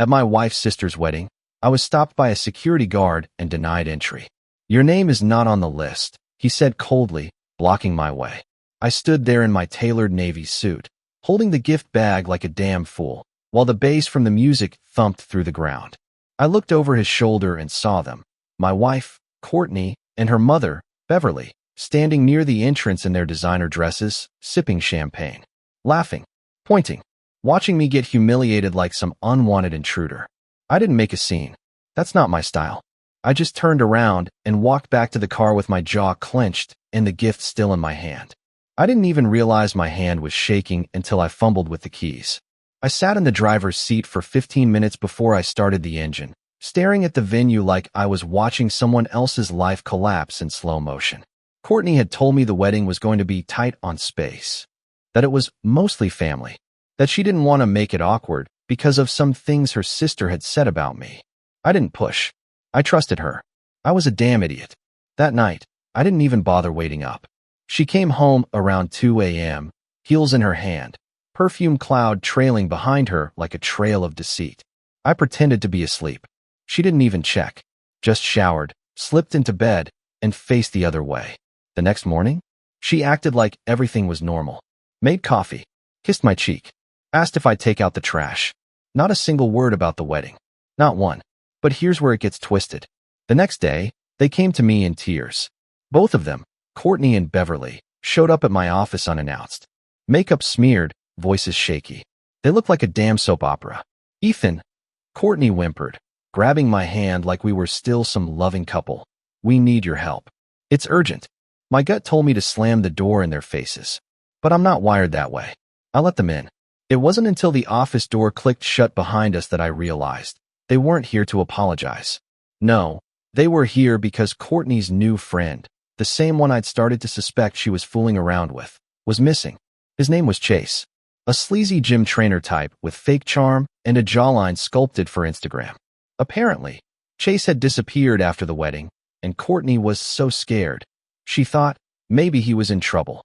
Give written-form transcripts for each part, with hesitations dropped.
At my wife's sister's wedding, I was stopped by a security guard and denied entry. "Your name is not on the list," he said coldly, blocking my way. I stood there in my tailored navy suit, holding the gift bag like a damn fool, while the bass from the music thumped through the ground. I looked over his shoulder and saw them, my wife, Courtney, and her mother, Beverly, standing near the entrance in their designer dresses, sipping champagne, laughing, pointing, watching me get humiliated like some unwanted intruder. I didn't make a scene. That's not my style. I just turned around and walked back to the car with my jaw clenched and the gift still in my hand. I didn't even realize my hand was shaking until I fumbled with the keys. I sat in the driver's seat for 15 minutes before I started the engine, staring at the venue like I was watching someone else's life collapse in slow motion. Courtney had told me the wedding was going to be tight on space, that it was mostly family, that she didn't want to make it awkward because of some things her sister had said about me. I didn't push. I trusted her. I was a damn idiot. That night, I didn't even bother waiting up. She came home around 2 a.m., heels in her hand, perfume cloud trailing behind her like a trail of deceit. I pretended to be asleep. She didn't even check, just showered, slipped into bed, and faced the other way. The next morning, she acted like everything was normal. Made coffee, kissed my cheek, asked if I'd take out the trash. Not a single word about the wedding. Not one. But here's where it gets twisted. The next day, they came to me in tears. Both of them, Courtney and Beverly, showed up at my office unannounced. Makeup smeared, voices shaky. They looked like a damn soap opera. "Ethan," Courtney whimpered, grabbing my hand like we were still some loving couple. "We need your help. It's urgent." My gut told me to slam the door in their faces. But I'm not wired that way. I let them in. It wasn't until the office door clicked shut behind us that I realized they weren't here to apologize. No, they were here because Courtney's new friend, the same one I'd started to suspect she was fooling around with, was missing. His name was Chase, a sleazy gym trainer type with fake charm and a jawline sculpted for Instagram. Apparently, Chase had disappeared after the wedding, and Courtney was so scared. She thought maybe he was in trouble.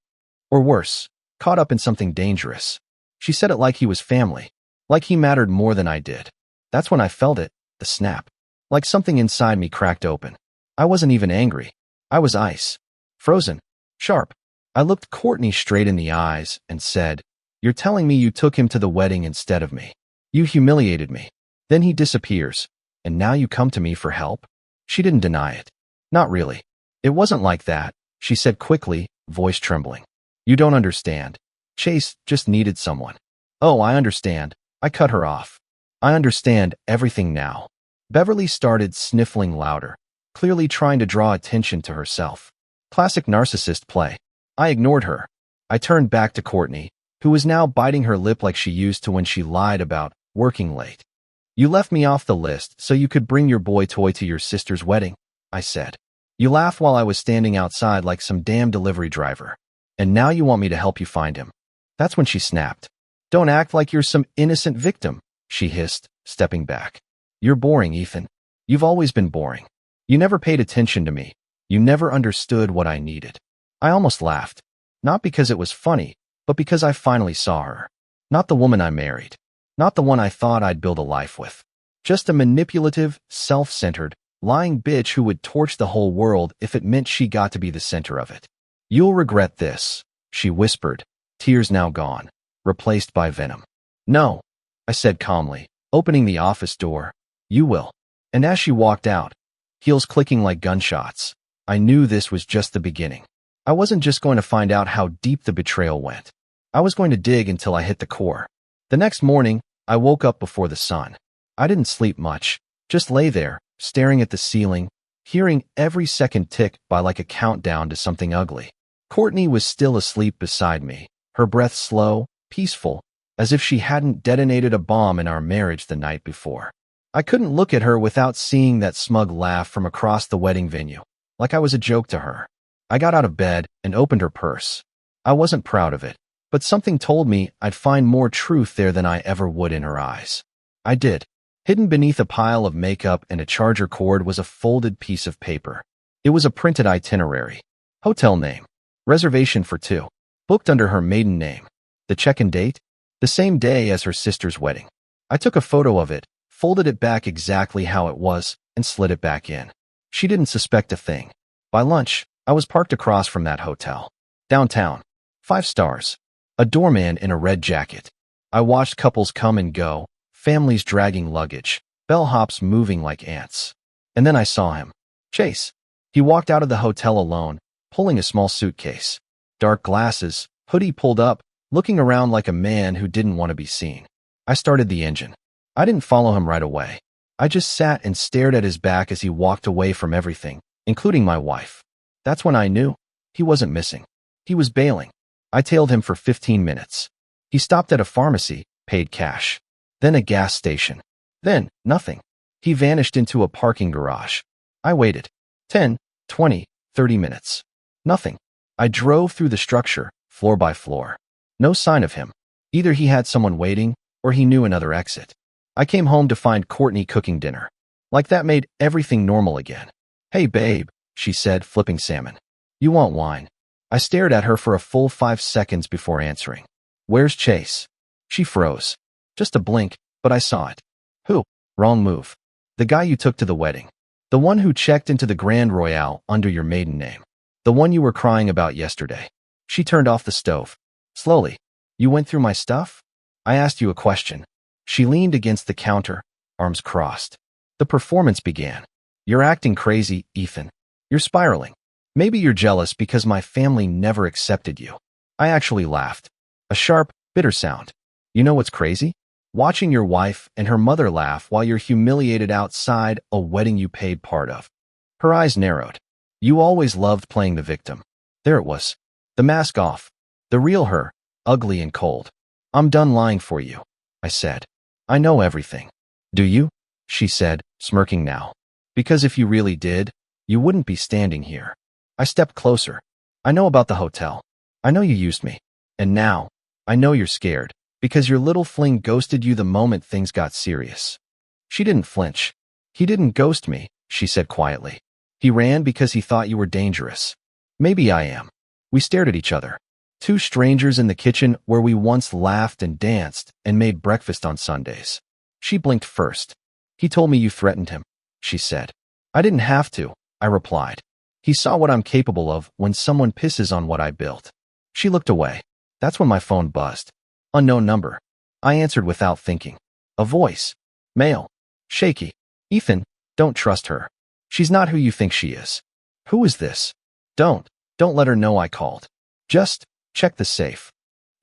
Or worse, caught up in something dangerous. She said it like he was family, like he mattered more than I did. That's when I felt it, the snap. Like something inside me cracked open. I wasn't even angry. I was ice. Frozen. Sharp. I looked Courtney straight in the eyes and said, "You're telling me you took him to the wedding instead of me. You humiliated me. Then he disappears. And now you come to me for help?" She didn't deny it. "Not really. It wasn't like that," she said quickly, voice trembling. "You don't understand. Chase just needed someone." "Oh, I understand." I cut her off. "I understand everything now." Beverly started sniffling louder, clearly trying to draw attention to herself. Classic narcissist play. I ignored her. I turned back to Courtney, who was now biting her lip like she used to when she lied about working late. "You left me off the list so you could bring your boy toy to your sister's wedding," I said. "You laughed while I was standing outside like some damn delivery driver. And now you want me to help you find him." That's when she snapped. "Don't act like you're some innocent victim," she hissed, stepping back. "You're boring, Ethan. You've always been boring. You never paid attention to me. You never understood what I needed." I almost laughed. Not because it was funny, but because I finally saw her. Not the woman I married. Not the one I thought I'd build a life with. Just a manipulative, self-centered, lying bitch who would torch the whole world if it meant she got to be the center of it. "You'll regret this," she whispered, tears now gone, replaced by venom. "No," I said calmly, opening the office door. "You will." And as she walked out, heels clicking like gunshots, I knew this was just the beginning. I wasn't just going to find out how deep the betrayal went. I was going to dig until I hit the core. The next morning, I woke up before the sun. I didn't sleep much, just lay there, staring at the ceiling, hearing every second tick by like a countdown to something ugly. Courtney was still asleep beside me, her breath slow, peaceful, as if she hadn't detonated a bomb in our marriage the night before. I couldn't look at her without seeing that smug laugh from across the wedding venue, like I was a joke to her. I got out of bed and opened her purse. I wasn't proud of it, but something told me I'd find more truth there than I ever would in her eyes. I did. Hidden beneath a pile of makeup and a charger cord was a folded piece of paper. It was a printed itinerary. Hotel name. Reservation for 2. Booked under her maiden name. The check-in date? The same day as her sister's wedding. I took a photo of it, folded it back exactly how it was, and slid it back in. She didn't suspect a thing. By lunch, I was parked across from that hotel. Downtown. 5 stars. A doorman in a red jacket. I watched couples come and go, families dragging luggage, bellhops moving like ants. And then I saw him. Chase. He walked out of the hotel alone, pulling a small suitcase. Dark glasses, hoodie pulled up, looking around like a man who didn't want to be seen. I started the engine. I didn't follow him right away. I just sat and stared at his back as he walked away from everything, including my wife. That's when I knew. He wasn't missing. He was bailing. I tailed him for 15 minutes. He stopped at a pharmacy, paid cash. Then a gas station. Then, nothing. He vanished into a parking garage. I waited. 10, 20, 30 minutes. Nothing. I drove through the structure, floor by floor. No sign of him. Either he had someone waiting, or he knew another exit. I came home to find Courtney cooking dinner. Like that made everything normal again. "Hey babe," she said, flipping salmon. "You want wine?" I stared at her for a full 5 seconds before answering. "Where's Chase?" She froze. Just a blink, but I saw it. "Who?" "Wrong move. The guy you took to the wedding. The one who checked into the Grand Royale under your maiden name. The one you were crying about yesterday." She turned off the stove. Slowly. "You went through my stuff?" "I asked you a question." She leaned against the counter, arms crossed. The performance began. "You're acting crazy, Ethan. You're spiraling. Maybe you're jealous because my family never accepted you." I actually laughed. A sharp, bitter sound. "You know what's crazy? Watching your wife and her mother laugh while you're humiliated outside a wedding you paid part of." Her eyes narrowed. "You always loved playing the victim." There it was. The mask off. The real her, ugly and cold. "I'm done lying for you," I said. "I know everything." "Do you?" she said, smirking now. "Because if you really did, you wouldn't be standing here." I stepped closer. "I know about the hotel. I know you used me. And now, I know you're scared, because your little fling ghosted you the moment things got serious." She didn't flinch. "He didn't ghost me," she said quietly. "He ran because he thought you were dangerous." Maybe I am. We stared at each other. Two strangers in the kitchen where we once laughed and danced and made breakfast on Sundays. She blinked first. "He told me you threatened him," she said. "I didn't have to," I replied. "He saw what I'm capable of when someone pisses on what I built." She looked away. That's when my phone buzzed. Unknown number. I answered without thinking. A voice. Male. Shaky. "Ethan, don't trust her. She's not who you think she is." "Who is this?" Don't let her know I called. Just check the safe."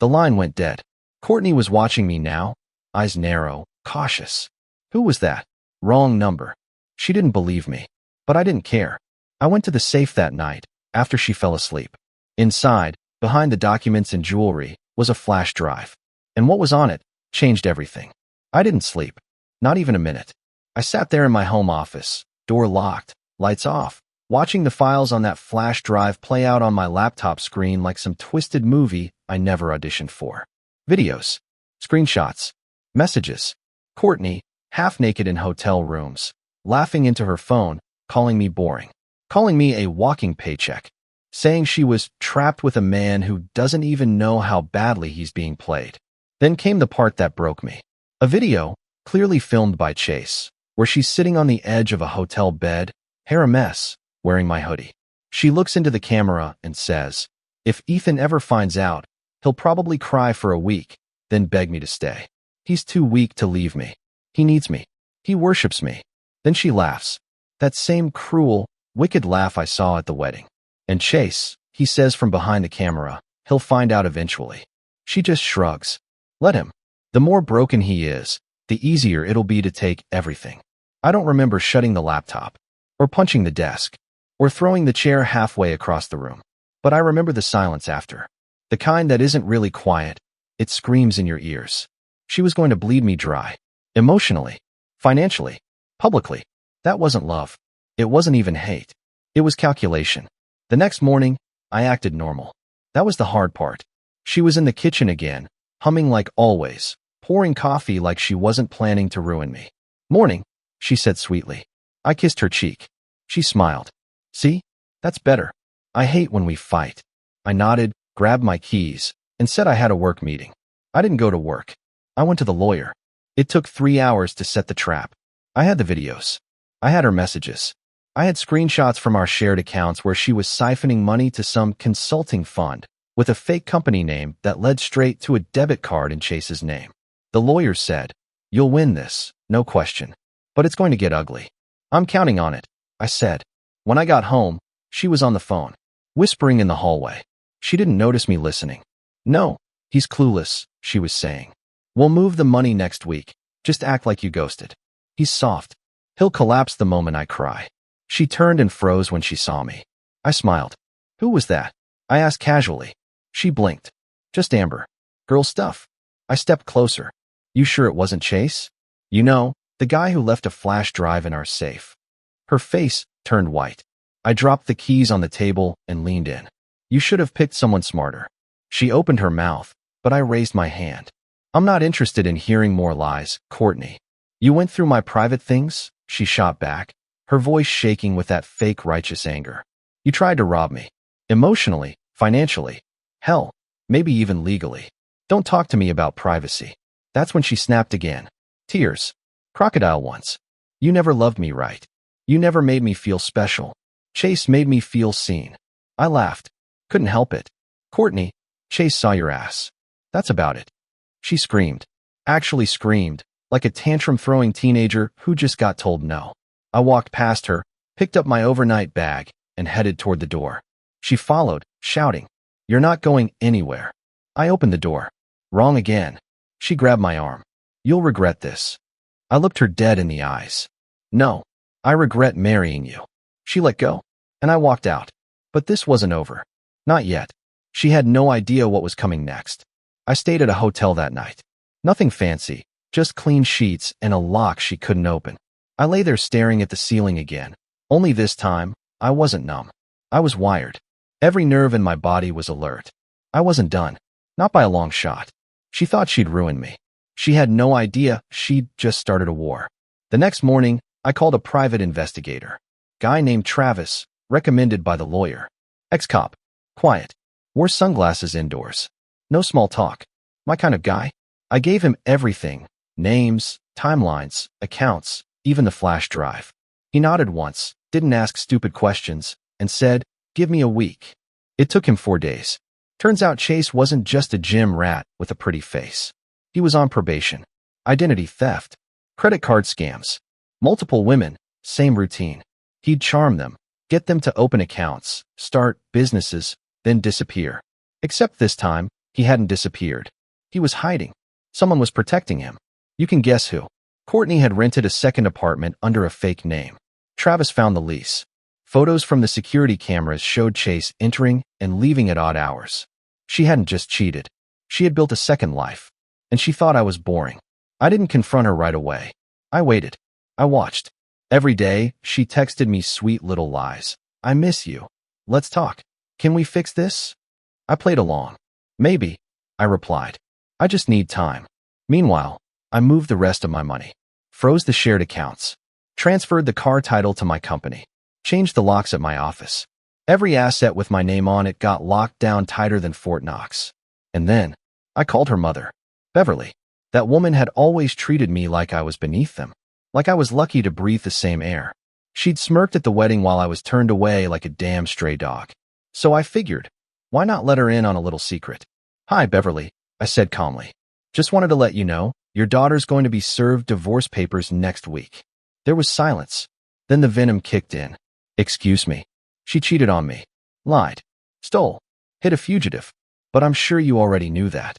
The line went dead. Courtney was watching me now, eyes narrow, cautious. Who was that? Wrong number. She didn't believe me, but I didn't care. I went to the safe that night, after she fell asleep. Inside, behind the documents and jewelry, was a flash drive. And what was on it changed everything. I didn't sleep. Not even a minute. I sat there in my home office, door locked, lights off, watching the files on that flash drive play out on my laptop screen like some twisted movie I never auditioned for. Videos, screenshots, messages. Courtney, half naked in hotel rooms, laughing into her phone, calling me boring, calling me a walking paycheck, saying she was trapped with a man who doesn't even know how badly he's being played. Then came the part that broke me. A video, clearly filmed by Chase, where she's sitting on the edge of a hotel bed, hair a mess, wearing my hoodie. She looks into the camera and says, "If Ethan ever finds out, he'll probably cry for a week, then beg me to stay. He's too weak to leave me. He needs me. He worships me." Then she laughs. That same cruel, wicked laugh I saw at the wedding. "And Chase," he says from behind the camera, "he'll find out eventually." She just shrugs. Let him. The more broken he is, the easier it'll be to take everything. I don't remember shutting the laptop, or punching the desk, or throwing the chair halfway across the room. But I remember the silence after. The kind that isn't really quiet, it screams in your ears. She was going to bleed me dry. Emotionally, financially, publicly. That wasn't love. It wasn't even hate. It was calculation. The next morning, I acted normal. That was the hard part. She was in the kitchen again, humming like always, pouring coffee like she wasn't planning to ruin me. "Morning," she said sweetly. I kissed her cheek. She smiled. "See? That's better. I hate when we fight." I nodded, grabbed my keys, and said I had a work meeting. I didn't go to work. I went to the lawyer. It took 3 hours to set the trap. I had the videos. I had her messages. I had screenshots from our shared accounts where she was siphoning money to some consulting fund with a fake company name that led straight to a debit card in Chase's name. The lawyers said, "You'll win this, no question. But it's going to get ugly." "I'm counting on it," I said. When I got home, she was on the phone, whispering in the hallway. She didn't notice me listening. "No, he's clueless," she was saying. "We'll move the money next week. Just act like you ghosted. He's soft. He'll collapse the moment I cry." She turned and froze when she saw me. I smiled. "Who was that?" I asked casually. She blinked. "Just Amber. Girl stuff." I stepped closer. "You sure it wasn't Chase? You know, the guy who left a flash drive in our safe." Her face turned white. I dropped the keys on the table and leaned in. "You should have picked someone smarter." She opened her mouth, but I raised my hand. "I'm not interested in hearing more lies, Courtney." "You went through my private things?" she shot back, her voice shaking with that fake righteous anger. "You tried to rob me. Emotionally, financially, hell, maybe even legally. Don't talk to me about privacy." That's when she snapped again. Tears. Crocodile ones. "You never loved me right. You never made me feel special. Chase made me feel seen." I laughed. "Couldn't help it. Courtney, Chase saw your ass. That's about it." She screamed. Actually screamed, like a tantrum-throwing teenager who just got told no. I walked past her, picked up my overnight bag, and headed toward the door. She followed, shouting, "You're not going anywhere." I opened the door. Wrong again. She grabbed my arm. "You'll regret this." I looked her dead in the eyes. "No, I regret marrying you." She let go, and I walked out. But this wasn't over. Not yet. She had no idea what was coming next. I stayed at a hotel that night. Nothing fancy, just clean sheets and a lock she couldn't open. I lay there staring at the ceiling again. Only this time, I wasn't numb. I was wired. Every nerve in my body was alert. I wasn't done. Not by a long shot. She thought she'd ruined me. She had no idea she'd just started a war. The next morning, I called a private investigator. Guy named Travis, recommended by the lawyer. Ex-cop. Quiet. Wore sunglasses indoors. No small talk. My kind of guy. I gave him everything. Names, timelines, accounts, even the flash drive. He nodded once, didn't ask stupid questions, and said, "Give me a week." It took him 4 days. Turns out Chase wasn't just a gym rat with a pretty face. He was on probation. Identity theft. Credit card scams. Multiple women. Same routine. He'd charm them. Get them to open accounts. Start businesses. Then disappear. Except this time, he hadn't disappeared. He was hiding. Someone was protecting him. You can guess who. Courtney had rented a second apartment under a fake name. Travis found the lease. Photos from the security cameras showed Chase entering and leaving at odd hours. She hadn't just cheated. She had built a second life. And she thought I was boring. I didn't confront her right away. I waited. I watched. Every day, she texted me sweet little lies. "I miss you. Let's talk. Can we fix this?" I played along. "Maybe," I replied. "I just need time." Meanwhile, I moved the rest of my money. Froze the shared accounts. Transferred the car title to my company. Changed the locks at my office. Every asset with my name on it got locked down tighter than Fort Knox. And then, I called her mother. Beverly. That woman had always treated me like I was beneath them. Like I was lucky to breathe the same air. She'd smirked at the wedding while I was turned away like a damn stray dog. So I figured, why not let her in on a little secret? "Hi, Beverly," I said calmly. "Just wanted to let you know, your daughter's going to be served divorce papers next week." There was silence. Then the venom kicked in. "Excuse me." She cheated on me. Lied. Stole. Hit a fugitive. But I'm sure you already knew that.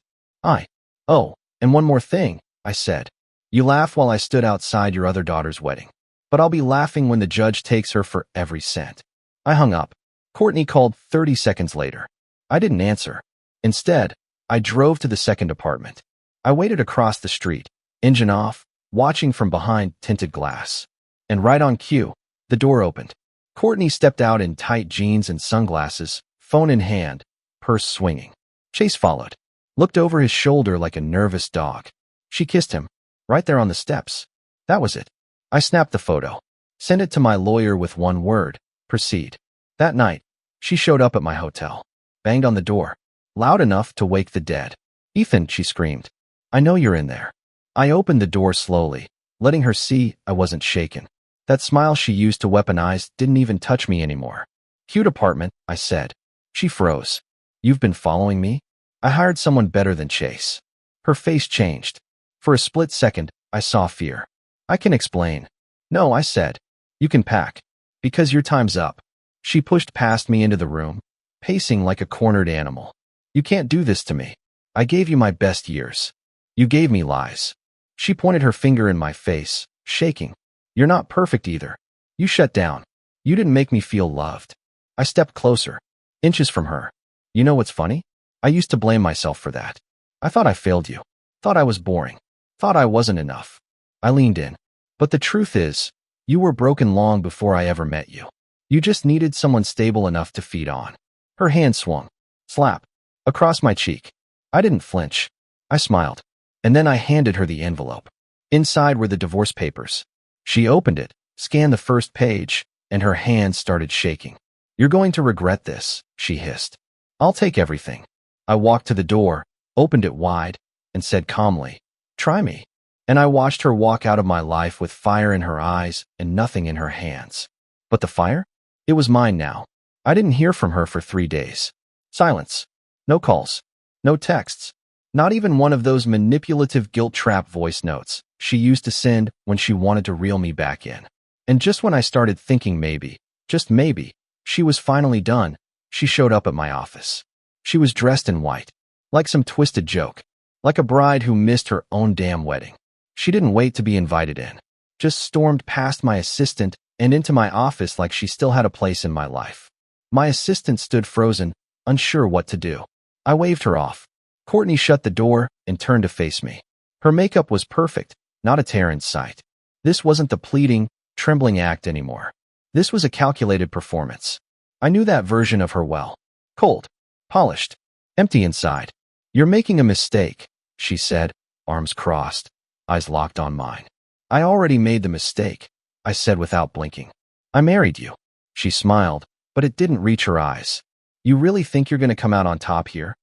Oh, and one more thing, I said. "You laugh while I stood outside your other daughter's wedding. But I'll be laughing when the judge takes her for every cent." I hung up. Courtney called 30 seconds later. I didn't answer. Instead, I drove to the second apartment. I waited across the street, engine off, watching from behind tinted glass. And right on cue, the door opened. Courtney stepped out in tight jeans and sunglasses, phone in hand, purse swinging. Chase followed, looked over his shoulder like a nervous dog. She kissed him, right there on the steps. That was it. I snapped the photo, sent it to my lawyer with one word: proceed. That night, she showed up at my hotel, banged on the door, loud enough to wake the dead. "Ethan," she screamed. "I know you're in there. I opened the door slowly, letting her see I wasn't shaken. That smile she used to weaponize didn't even touch me anymore. Cute apartment, I said. She froze. You've been following me? I hired someone better than Chase. Her face changed. For a split second, I saw fear. I can explain. No, I said. You can pack. Because your time's up. She pushed past me into the room, pacing like a cornered animal. You can't do this to me. I gave you my best years. You gave me lies. She pointed her finger in my face, shaking. You're not perfect either. You shut down. You didn't make me feel loved. I stepped closer, inches from her. You know what's funny? I used to blame myself for that. I thought I failed you. Thought I was boring. Thought I wasn't enough. I leaned in. But the truth is, you were broken long before I ever met you. You just needed someone stable enough to feed on. Her hand swung. Slap. Across my cheek. I didn't flinch. I smiled. And then I handed her the envelope. Inside were the divorce papers. She opened it, scanned the first page, and her hands started shaking. You're going to regret this, she hissed. I'll take everything. I walked to the door, opened it wide, and said calmly, try me. And I watched her walk out of my life with fire in her eyes and nothing in her hands. But the fire? It was mine now. I didn't hear from her for 3 days. Silence. No calls. No texts. Not even one of those manipulative guilt trap voice notes she used to send when she wanted to reel me back in. And just when I started thinking maybe, just maybe, she was finally done, she showed up at my office. She was dressed in white, like some twisted joke, like a bride who missed her own damn wedding. She didn't wait to be invited in, just stormed past my assistant and into my office like she still had a place in my life. My assistant stood frozen, unsure what to do. I waved her off. Courtney shut the door and turned to face me. Her makeup was perfect, not a tear in sight. This wasn't the pleading, trembling act anymore. This was a calculated performance. I knew that version of her well. Cold, polished, empty inside. You're making a mistake, she said, arms crossed, eyes locked on mine. I already made the mistake, I said without blinking. I married you. She smiled, but it didn't reach her eyes. You really think you're going to come out on top here?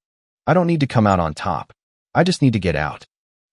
I don't need to come out on top. I just need to get out.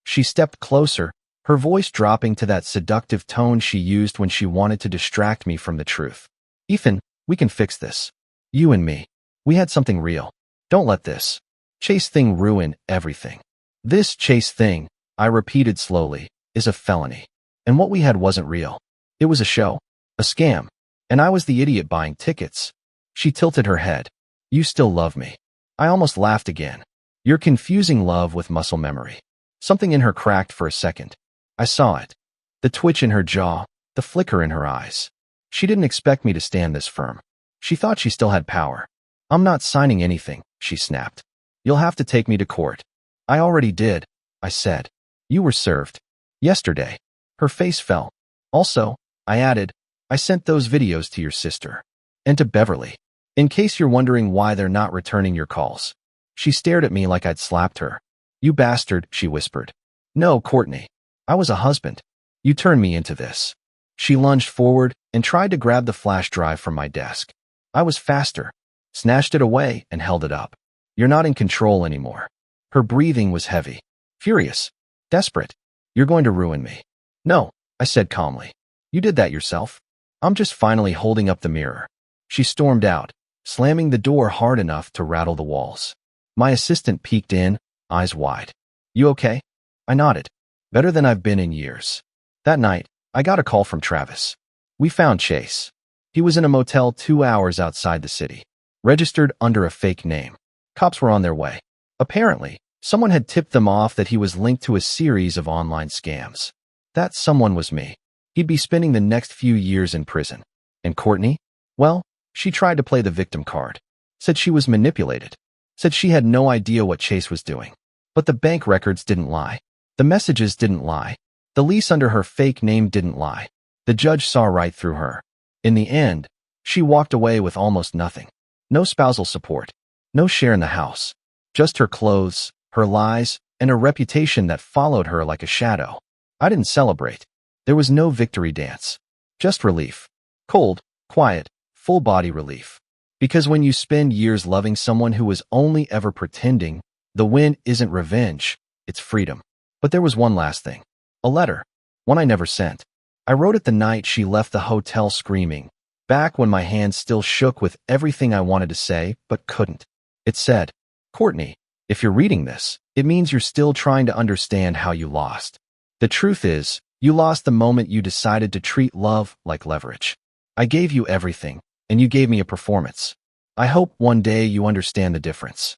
She stepped closer, her voice dropping to that seductive tone she used when she wanted to distract me from the truth. Ethan, we can fix this. You and me. We had something real. Don't let this Chase thing ruin everything. This Chase thing, I repeated slowly, is a felony. And what we had wasn't real. It was a show. A scam. And I was the idiot buying tickets. She tilted her head. You still love me. I almost laughed again. You're confusing love with muscle memory. Something in her cracked for a second. I saw it. The twitch in her jaw, the flicker in her eyes. She didn't expect me to stand this firm. She thought she still had power. I'm not signing anything, she snapped. You'll have to take me to court. I already did, I said. You were served. Yesterday. Her face fell. Also, I added, I sent those videos to your sister. And to Beverly. In case you're wondering why they're not returning your calls. She stared at me like I'd slapped her. You bastard, she whispered. No, Courtney. I was a husband. You turned me into this. She lunged forward and tried to grab the flash drive from my desk. I was faster, snatched it away and held it up. You're not in control anymore. Her breathing was heavy, furious, desperate. You're going to ruin me. No, I said calmly. You did that yourself. I'm just finally holding up the mirror. She stormed out, slamming the door hard enough to rattle the walls. My assistant peeked in, eyes wide. You okay? I nodded. Better than I've been in years. That night, I got a call from Travis. We found Chase. He was in a motel 2 hours outside the city, registered under a fake name. Cops were on their way. Apparently, someone had tipped them off that he was linked to a series of online scams. That someone was me. He'd be spending the next few years in prison. And Courtney? Well, she tried to play the victim card. Said she was manipulated. Said she had no idea what Chase was doing. But the bank records didn't lie. The messages didn't lie. The lease under her fake name didn't lie. The judge saw right through her. In the end, she walked away with almost nothing. No spousal support. No share in the house. Just her clothes, her lies, and a reputation that followed her like a shadow. I didn't celebrate. There was no victory dance. Just relief. Cold, quiet, full-body relief. Because when you spend years loving someone who was only ever pretending, the win isn't revenge, it's freedom. But there was one last thing. A letter. One I never sent. I wrote it the night she left the hotel screaming, back when my hands still shook with everything I wanted to say, but couldn't. It said, "Courtney, if you're reading this, it means you're still trying to understand how you lost. The truth is, you lost the moment you decided to treat love like leverage. I gave you everything, and you gave me a performance. I hope one day you understand the difference."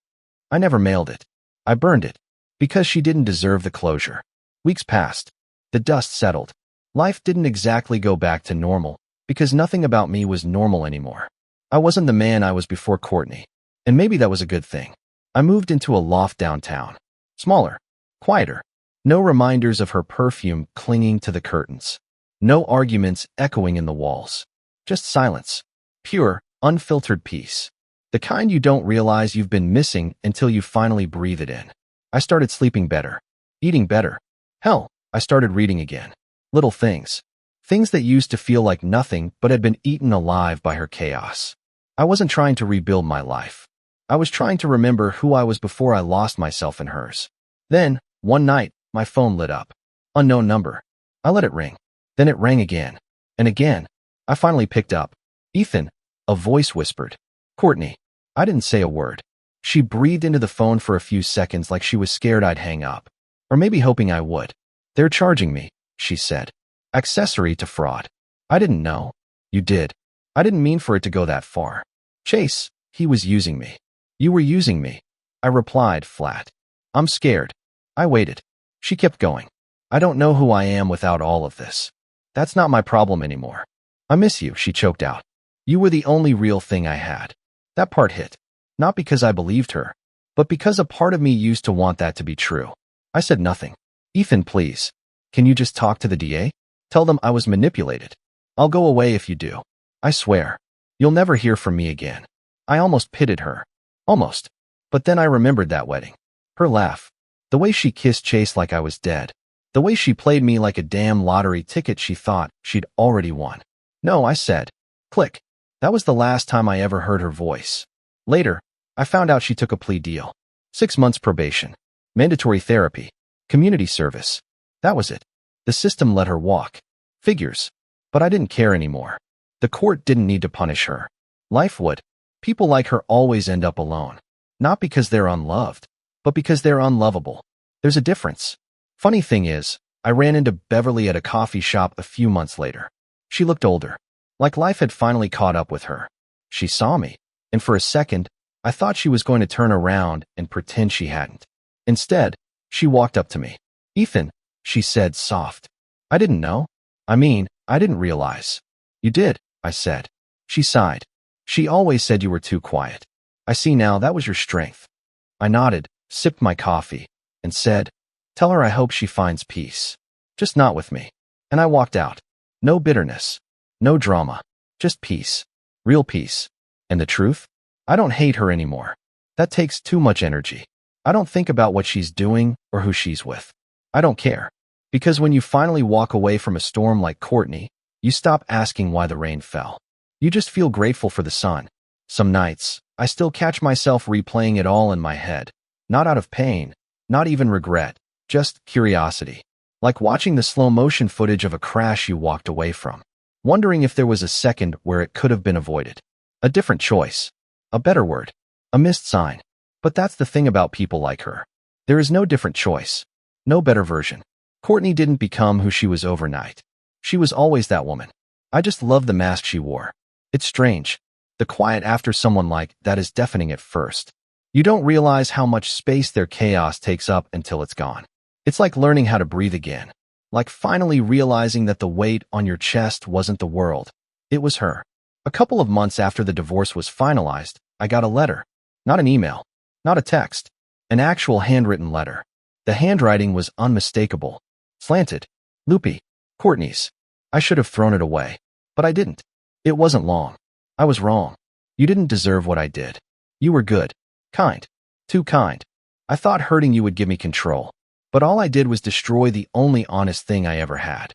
I never mailed it. I burned it, because she didn't deserve the closure. Weeks passed. The dust settled. Life didn't exactly go back to normal, because nothing about me was normal anymore. I wasn't the man I was before Courtney, and maybe that was a good thing. I moved into a loft downtown. Smaller, quieter. No reminders of her perfume clinging to the curtains. No arguments echoing in the walls. Just silence. Pure, unfiltered peace. The kind you don't realize you've been missing until you finally breathe it in. I started sleeping better. Eating better. Hell, I started reading again. Little things. Things that used to feel like nothing but had been eaten alive by her chaos. I wasn't trying to rebuild my life. I was trying to remember who I was before I lost myself in hers. Then, one night, my phone lit up. Unknown number. I let it ring. Then it rang again. And again. I finally picked up. "Ethan," a voice whispered. "Courtney." I didn't say a word. She breathed into the phone for a few seconds like she was scared I'd hang up. Or maybe hoping I would. "They're charging me," she said. "Accessory to fraud." I didn't know. "You did." I didn't mean for it to go that far. "Chase, he was using me." "You were using me," I replied flat. "I'm scared." I waited. She kept going. "I don't know who I am without all of this. That's not my problem anymore." "I miss you," she choked out. "You were the only real thing I had." That part hit. Not because I believed her, but because a part of me used to want that to be true. I said nothing. "Ethan, please. Can you just talk to the DA? Tell them I was manipulated. I'll go away if you do. I swear. You'll never hear from me again." I almost pitied her. Almost. But then I remembered that wedding. Her laugh. The way she kissed Chase like I was dead. The way she played me like a damn lottery ticket she thought she'd already won. "No," I said. Click. That was the last time I ever heard her voice. Later, I found out she took a plea deal. 6 months probation. Mandatory therapy. Community service. That was it. The system let her walk. Figures. But I didn't care anymore. The court didn't need to punish her. Life would. People like her always end up alone. Not because they're unloved, but because they're unlovable. There's a difference. Funny thing is, I ran into Beverly at a coffee shop a few months later. She looked older. Like life had finally caught up with her. She saw me, and for a second, I thought she was going to turn around and pretend she hadn't. Instead, she walked up to me. "Ethan," she said, soft. "I didn't know. I didn't realize." "You did," I said. She sighed. "She always said you were too quiet. I see now that was your strength." I nodded, sipped my coffee, and said, "Tell her I hope she finds peace. Just not with me." And I walked out. No bitterness. No drama. Just peace. Real peace. And the truth? I don't hate her anymore. That takes too much energy. I don't think about what she's doing or who she's with. I don't care. Because when you finally walk away from a storm like Courtney, you stop asking why the rain fell. You just feel grateful for the sun. Some nights, I still catch myself replaying it all in my head. Not out of pain, not even regret, just curiosity. Like watching the slow motion footage of a crash you walked away from. Wondering if there was a second where it could have been avoided. A different choice. A better word. A missed sign. But that's the thing about people like her. There is no different choice. No better version. Courtney didn't become who she was overnight. She was always that woman. I just love the mask she wore. It's strange. The quiet after someone like that is deafening at first. You don't realize how much space their chaos takes up until it's gone. It's like learning how to breathe again. Like finally realizing that the weight on your chest wasn't the world. It was her. A couple of months after the divorce was finalized, I got a letter. Not an email. Not a text. An actual handwritten letter. The handwriting was unmistakable. Slanted. Loopy. Courtney's. I should have thrown it away. But I didn't. It wasn't long. I was wrong. You didn't deserve what I did. You were good. Kind. Too kind. I thought hurting you would give me control. But all I did was destroy the only honest thing I ever had.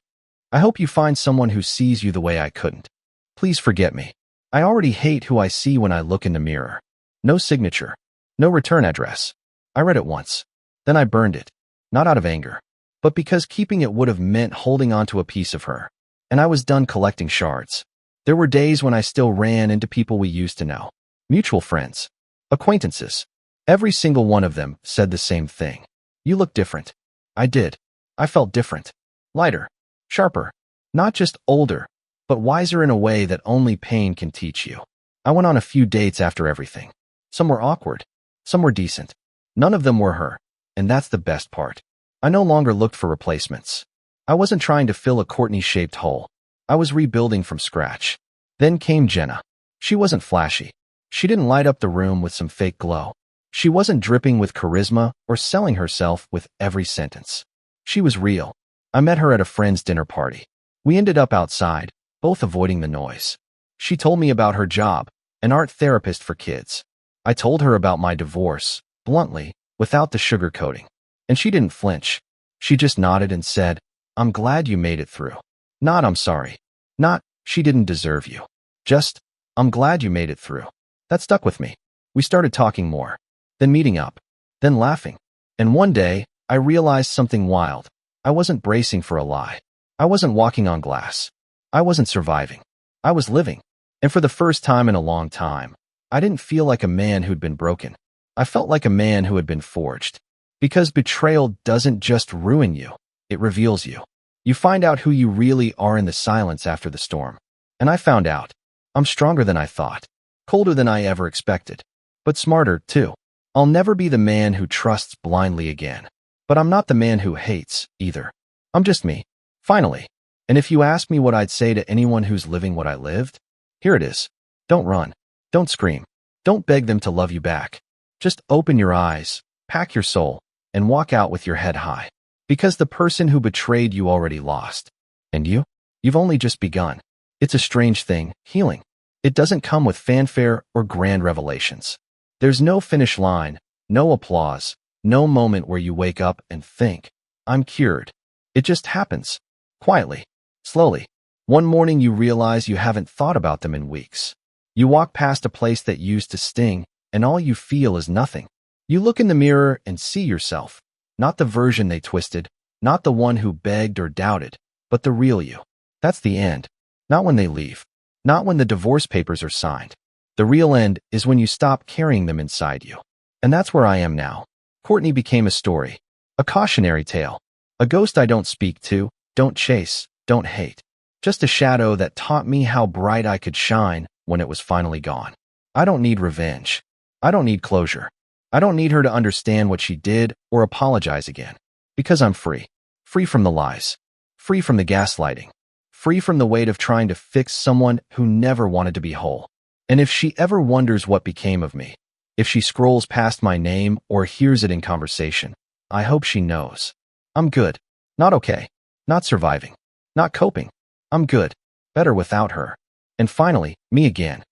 I hope you find someone who sees you the way I couldn't. Please forget me. I already hate who I see when I look in the mirror. No signature. No return address. I read it once. Then I burned it. Not out of anger. but because keeping it would have meant holding onto a piece of her. And I was done collecting shards. There were days when I still ran into people we used to know. Mutual friends. Acquaintances. Every single one of them said the same thing. You look different. I did. I felt different. Lighter. Sharper. Not just older, but wiser in a way that only pain can teach you. I went on a few dates after everything. Some were awkward. Some were decent. None of them were her. And that's the best part. I no longer looked for replacements. I wasn't trying to fill a Courtney-shaped hole. I was rebuilding from scratch. Then came Jenna. She wasn't flashy. She didn't light up the room with some fake glow. She wasn't dripping with charisma or selling herself with every sentence. She was real. I met her at a friend's dinner party. We ended up outside, both avoiding the noise. She told me about her job, an art therapist for kids. I told her about my divorce, bluntly, without the sugarcoating. And she didn't flinch. She just nodded and said, "I'm glad you made it through." Not, "I'm sorry." Not, "She didn't deserve you." Just, "I'm glad you made it through." That stuck with me. We started talking more, then meeting up, then laughing. And one day, I realized something wild. I wasn't bracing for a lie. I wasn't walking on glass. I wasn't surviving. I was living. And for the first time in a long time, I didn't feel like a man who'd been broken. I felt like a man who had been forged. Because betrayal doesn't just ruin you, it reveals you. You find out who you really are in the silence after the storm. And I found out. I'm stronger than I thought. Colder than I ever expected. But smarter, too. I'll never be the man who trusts blindly again. But I'm not the man who hates, either. I'm just me. Finally. And if you ask me what I'd say to anyone who's living what I lived, here it is. Don't run. Don't scream. Don't beg them to love you back. Just open your eyes, pack your soul, and walk out with your head high. Because the person who betrayed you already lost. And you? You've only just begun. It's a strange thing, healing. It doesn't come with fanfare or grand revelations. There's no finish line, no applause, no moment where you wake up and think, "I'm cured." It just happens. Quietly. Slowly. One morning you realize you haven't thought about them in weeks. You walk past a place that used to sting, and all you feel is nothing. You look in the mirror and see yourself. Not the version they twisted, not the one who begged or doubted, but the real you. That's the end. Not when they leave. Not when the divorce papers are signed. The real end is when you stop carrying them inside you. And that's where I am now. Courtney became a story. A cautionary tale. A ghost I don't speak to, don't chase, don't hate. Just a shadow that taught me how bright I could shine when it was finally gone. I don't need revenge. I don't need closure. I don't need her to understand what she did or apologize again. Because I'm free. Free from the lies. Free from the gaslighting. Free from the weight of trying to fix someone who never wanted to be whole. And if she ever wonders what became of me, if she scrolls past my name or hears it in conversation, I hope she knows. I'm good. Not okay. Not surviving. Not coping. I'm good. Better without her. And finally, me again.